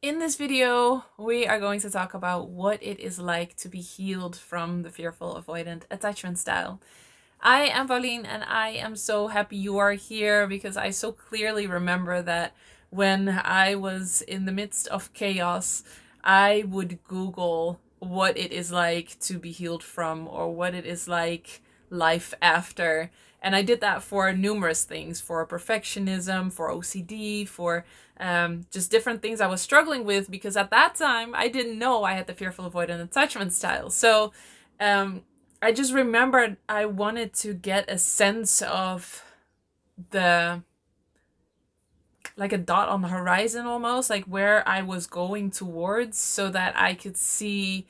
In this video, we are going to talk about what it is like to be healed from the fearful avoidant attachment style. I am Pauline and I am so happy you are here because I so clearly remember that when I was in the midst of chaos, I would Google what it is like to be healed from or what it is like life after. And I did that for numerous things, for perfectionism, for OCD, for just different things I was struggling with, because at that time I didn't know I had the fearful avoidant attachment style. So I just remembered I wanted to get a sense of the, like a dot on the horizon almost, like where I was going towards, so that I could see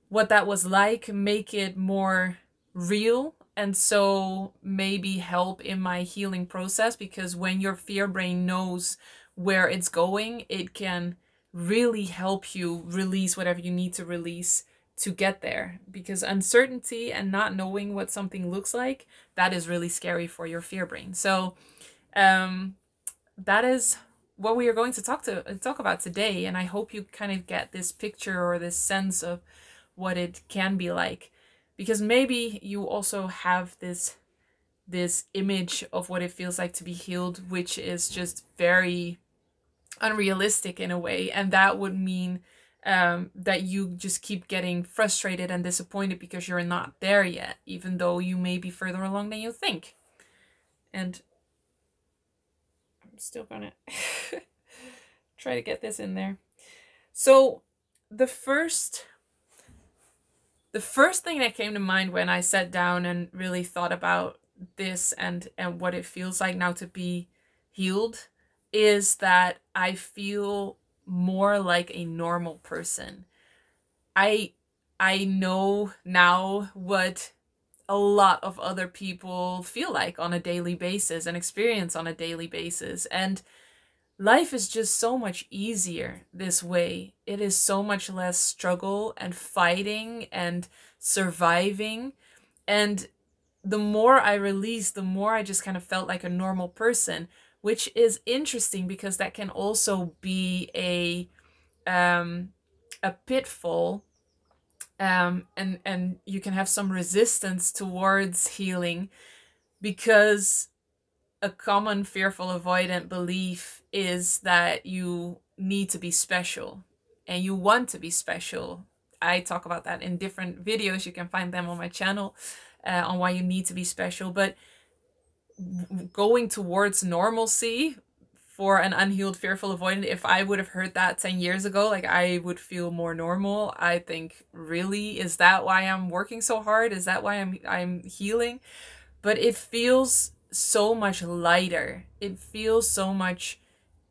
what that was like, make it more real, and so maybe help in my healing process. Because when your fear brain knows where it's going, it can really help you release whatever you need to release to get there. Because uncertainty and not knowing what something looks like, that is really scary for your fear brain. So that is what we are going to talk about today, and I hope you kind of get this picture or this sense of what it can be like, because maybe you also have this image of what it feels like to be healed, which is just very unrealistic in a way, and that would mean that you just keep getting frustrated and disappointed because you're not there yet, even though you may be further along than you think. And I'm still gonna try to get this in there. So the first thing that came to mind when I sat down and really thought about this and what it feels like now to be healed is that I feel more like a normal person. I know now what a lot of other people feel like on a daily basis and experience on a daily basis, and life is just so much easier this way. It is so much less struggle and fighting and surviving. And the more I released, the more I just kind of felt like a normal person, which is interesting because that can also be a pitfall. And you can have some resistance towards healing, because a common fearful avoidant belief is that you need to be special and you want to be special. I talk about that in different videos. You can find them on my channel on why you need to be special. But going towards normalcy for an unhealed fearful avoidant, if I would have heard that 10 years ago, like, I would feel more normal. I think, really, is that why I'm working so hard? Is that why I'm healing? But it feels so much lighter. It feels so much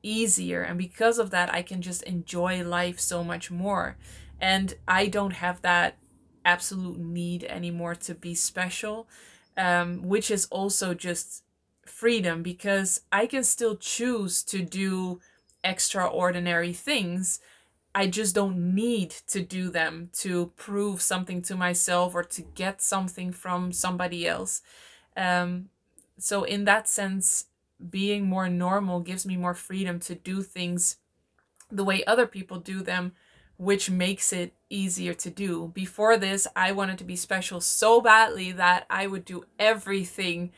easier. And because of that, I can just enjoy life so much more. And I don't have that absolute need anymore to be special, which is also just freedom, because I can still choose to do extraordinary things. I just don't need to do them to prove something to myself or to get something from somebody else. So in that sense, being more normal gives me more freedom to do things the way other people do them, which makes it easier to do. Before this, I wanted to be special so badly that I would do everything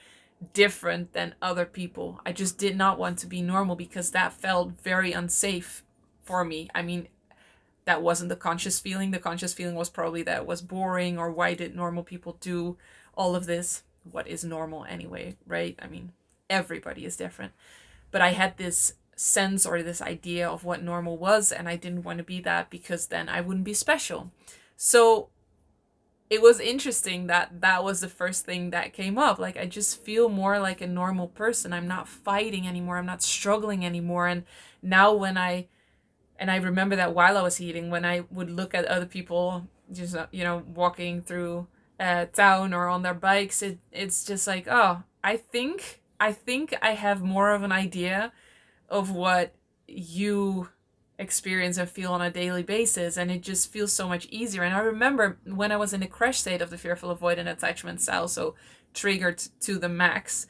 different than other people. I just did not want to be normal because that felt very unsafe for me. I mean, that wasn't the conscious feeling. The conscious feeling was probably that it was boring, or why did normal people do all of this? What is normal anyway, right? I mean, everybody is different. But I had this sense or this idea of what normal was, and I didn't want to be that because then I wouldn't be special. So it was interesting that that was the first thing that came up. Like, I just feel more like a normal person. I'm not fighting anymore. I'm not struggling anymore. And now when I remember that while I was healing, when I would look at other people just, walking through town or on their bikes, it's just like, oh, I think I have more of an idea of what you experience and feel on a daily basis, and it just feels so much easier. And I remember when I was in the crash state of the fearful avoidant attachment style, so triggered to the max,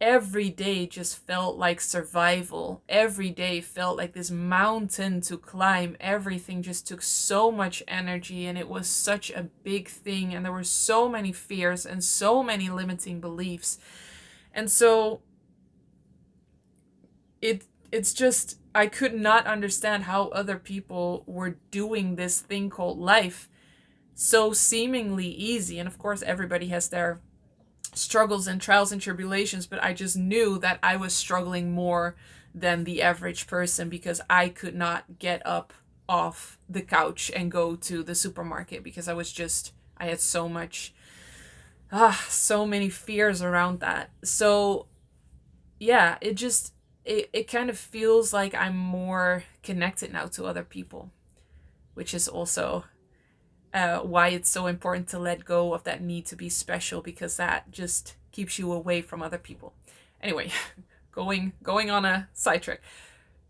every day just felt like survival. Every day felt like this mountain to climb. Everything just took so much energy, and it was such a big thing, and there were so many fears and so many limiting beliefs. And so it's just, I could not understand how other people were doing this thing called life so seemingly easy. And of course everybody has their struggles and trials and tribulations, but I just knew that I was struggling more than the average person, because I could not get up off the couch and go to the supermarket, because I had so much, so many fears around that. So yeah, it kind of feels like I'm more connected now to other people, which is also why it's so important to let go of that need to be special, because that just keeps you away from other people. Anyway, going on a sidetrack.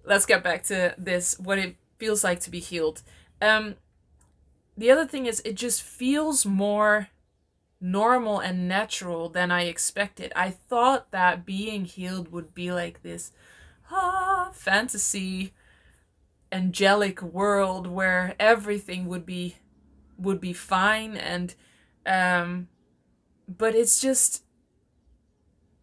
Let's get back to this, what it feels like to be healed. The other thing is, it just feels more normal and natural than I expected. I thought that being healed would be like this fantasy angelic world where everything would be fine, and but it's just,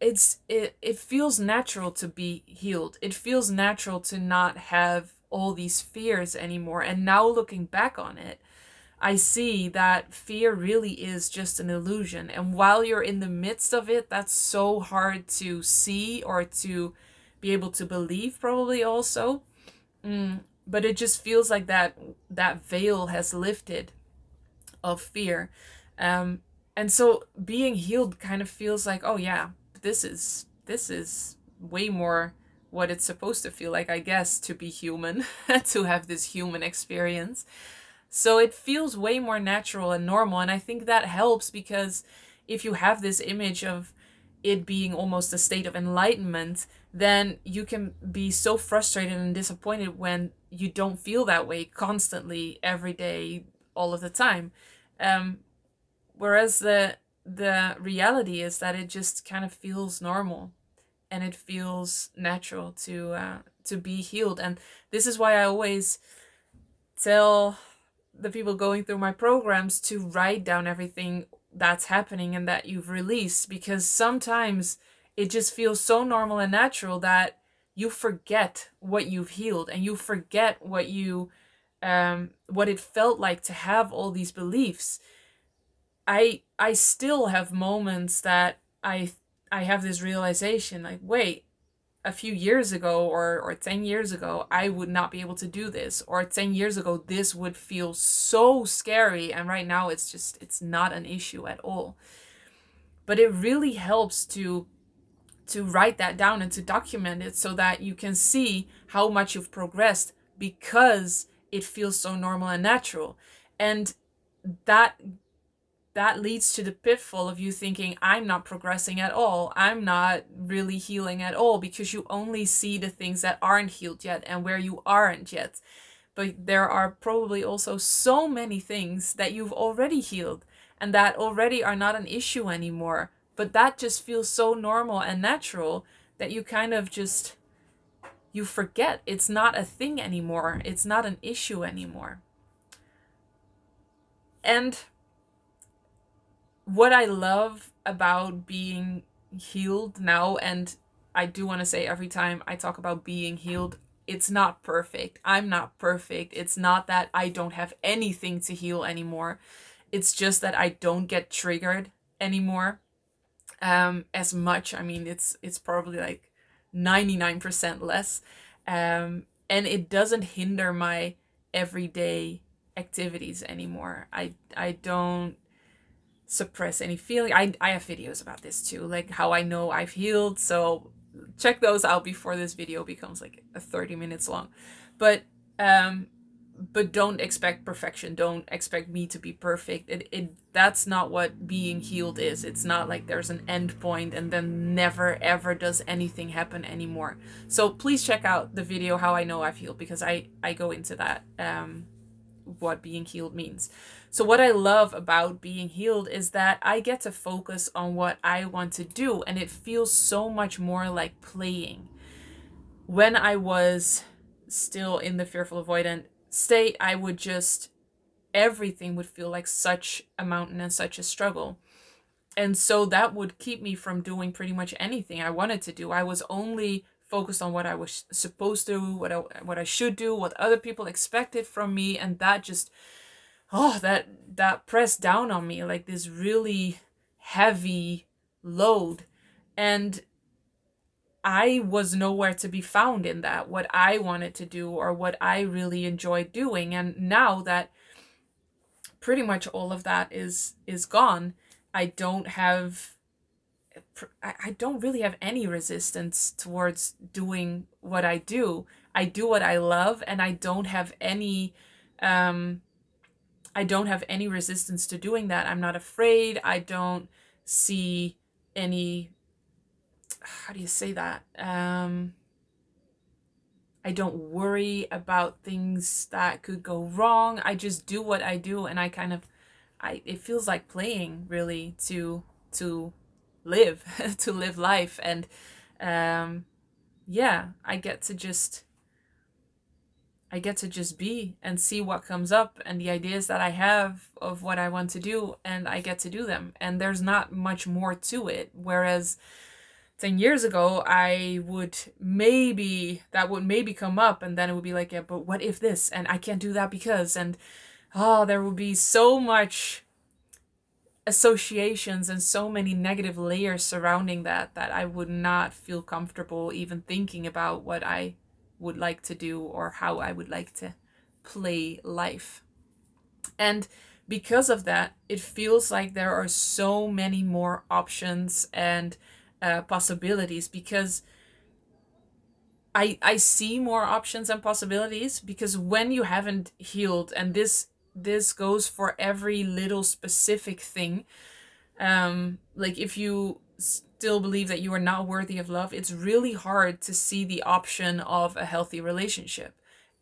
it feels natural to be healed. It feels natural to not have all these fears anymore. And now looking back on it, I see that fear really is just an illusion. And while you're in the midst of it, that's so hard to see or to be able to believe, probably also. But it just feels like that veil has lifted of fear. And so being healed kind of feels like, oh yeah, this is way more what it's supposed to feel like, I guess, to be human, to have this human experience. So it feels way more natural and normal. And I think that helps, because if you have this image of it being almost a state of enlightenment, then you can be so frustrated and disappointed when you don't feel that way constantly, every day, all of the time. Whereas the reality is that it just kind of feels normal, and it feels natural to be healed. And this is why I always tell the people going through my programs to write down everything that's happening and that you've released, because sometimes it just feels so normal and natural that you forget what you've healed, and you forget what it felt like to have all these beliefs. I still have moments that I have this realization, like, wait, a few years ago or 10 years ago, I would not be able to do this. Or 10 years ago, this would feel so scary. And right now it's not an issue at all. But it really helps to write that down and to document it, so that you can see how much you've progressed, because it feels so normal and natural. And that leads to the pitfall of you thinking, I'm not progressing at all, I'm not really healing at all, because you only see the things that aren't healed yet and where you aren't yet. But there are probably also so many things that you've already healed and that already are not an issue anymore. But that just feels so normal and natural that you kind of just, you forget it's not a thing anymore. It's not an issue anymore. And what I love about being healed now, and I do want to say, every time I talk about being healed, it's not perfect. I'm not perfect. It's not that I don't have anything to heal anymore. It's just that I don't get triggered anymore as much. I mean, it's probably like 99% less. And it doesn't hinder my everyday activities anymore. I don't suppress any feeling. I have videos about this too, like how I know I've healed, so check those out before this video becomes like a 30 minutes long. But don't expect perfection. Don't expect me to be perfect. That's not what being healed is. It's not like there's an end point and then never ever does anything happen anymore. So please check out the video how I know I've healed, because I go into that what being healed means. So what I love about being healed is that I get to focus on what I want to do, and it feels so much more like playing. When I was still in the fearful avoidant state, I would just, everything would feel like such a mountain and such a struggle. And so that would keep me from doing pretty much anything I wanted to do. I was only focused on what I was supposed to, what I should do, what other people expected from me, and that just, oh, that pressed down on me like this really heavy load. And I was nowhere to be found in that, what I wanted to do or what I really enjoyed doing. And now that pretty much all of that is gone, I don't really have any resistance towards doing what I do. I do what I love, and I don't have any resistance to doing that. I'm not afraid. I don't see any, how do you say that? I don't worry about things that could go wrong. I just do what I do, and it feels like playing, really, to live to live life. And yeah, I get to just be and see what comes up, and the ideas that I have of what I want to do, and I get to do them, and there's not much more to it. Whereas 10 years ago, that would maybe come up, and then it would be like, yeah, but what if this, and I can't do that because, and there would be so much associations and so many negative layers surrounding that I would not feel comfortable even thinking about what I would like to do or how I would like to play life. And because of that, it feels like there are so many more options and possibilities, because I see more options and possibilities, because when you haven't healed, and this goes for every little specific thing, like if you still believe that you are not worthy of love, it's really hard to see the option of a healthy relationship.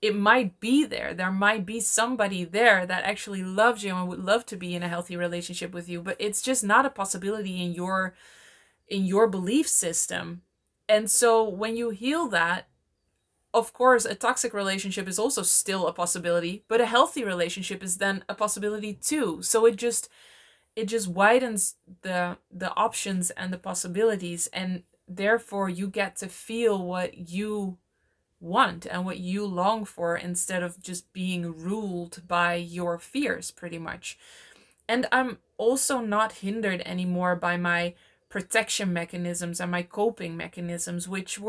It might be there might be somebody there that actually loves you and would love to be in a healthy relationship with you, but it's just not a possibility in your belief system. And so when you heal that, of course, a toxic relationship is also still a possibility, but a healthy relationship is then a possibility too. So it just widens the options and the possibilities, and therefore you get to feel what you want and what you long for, instead of just being ruled by your fears, pretty much. And I'm also not hindered anymore by my protection mechanisms and my coping mechanisms, which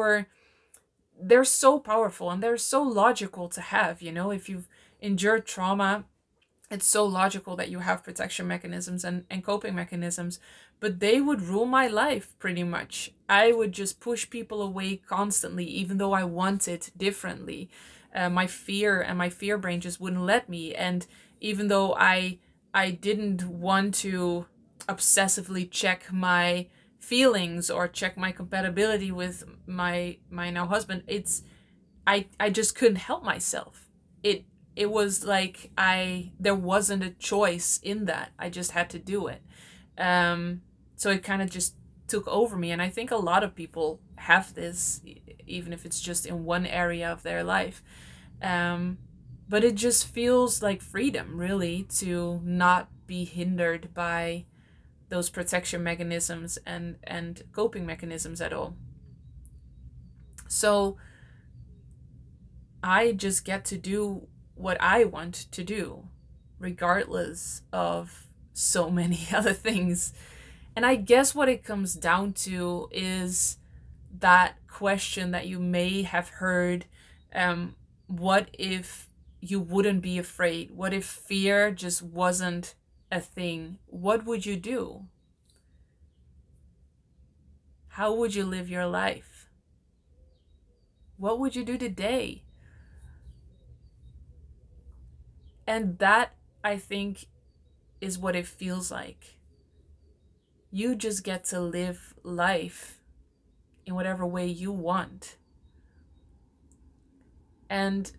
they're so powerful and they're so logical to have. If you've endured trauma, it's so logical that you have protection mechanisms and coping mechanisms, but they would rule my life pretty much. I would just push people away constantly, even though I wanted differently. My fear and my fear brain just wouldn't let me. And even though I didn't want to obsessively check my feelings or check my compatibility with my now husband, I just couldn't help myself. It was like there wasn't a choice in that. I just had to do it. So it kind of just took over me. And I think a lot of people have this, even if it's just in one area of their life. But it just feels like freedom, really, to not be hindered by those protection mechanisms and coping mechanisms at all. So I just get to do what I want to do, regardless of so many other things. And I guess what it comes down to is that question that you may have heard, what if you wouldn't be afraid? What if fear just wasn't a thing? What would you do? How would you live your life? What would you do today? And that, I think, is what it feels like. You just get to live life in whatever way you want. And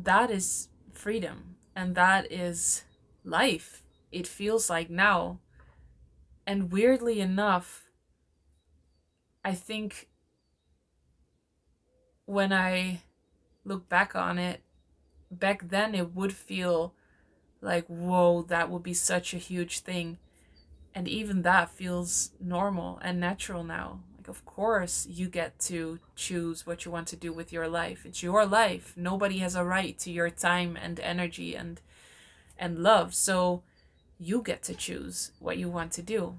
that is freedom, and that is life. It feels like now. And weirdly enough, I think when I look back on it, back then it would feel like, whoa, that would be such a huge thing. And even that feels normal and natural now. Like, of course, you get to choose what you want to do with your life. It's your life. Nobody has a right to your time and energy and love. So you get to choose what you want to do.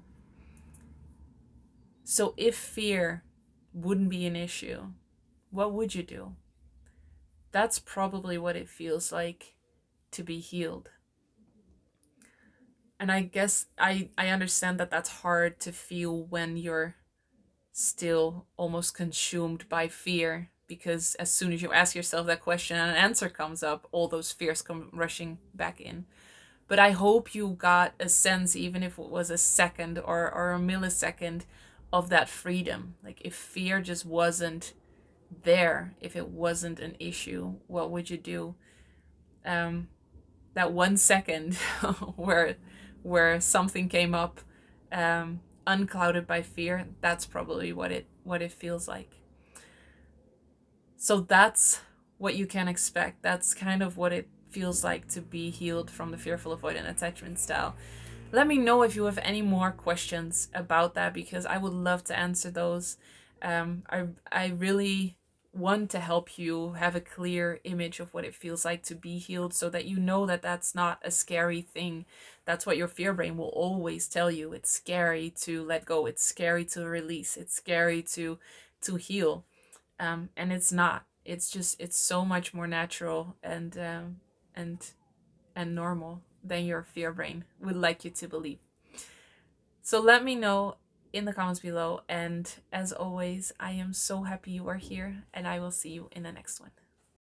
So if fear wouldn't be an issue, what would you do? That's probably what it feels like to be healed. And I guess I understand that that's hard to feel when you're still almost consumed by fear, because as soon as you ask yourself that question and an answer comes up, all those fears come rushing back in. But I hope you got a sense, even if it was a second or a millisecond, of that freedom. Like, if fear just wasn't there, if it wasn't an issue, what would you do? That 1 second where something came up, unclouded by fear, that's probably what it feels like. So that's what you can expect. That's kind of what it feels like to be healed from the fearful avoidant attachment style. Let me know if you have any more questions about that, because I would love to answer those. I really want to help you have a clear image of what it feels like to be healed, so that you know that that's not a scary thing. That's what your fear brain will always tell you. It's scary to let go. It's scary to release. It's scary to heal. And it's not. It's just, it's so much more natural and and normal than your fear brain would like you to believe. So let me know in the comments below. And as always, I am so happy you are here, and I will see you in the next one.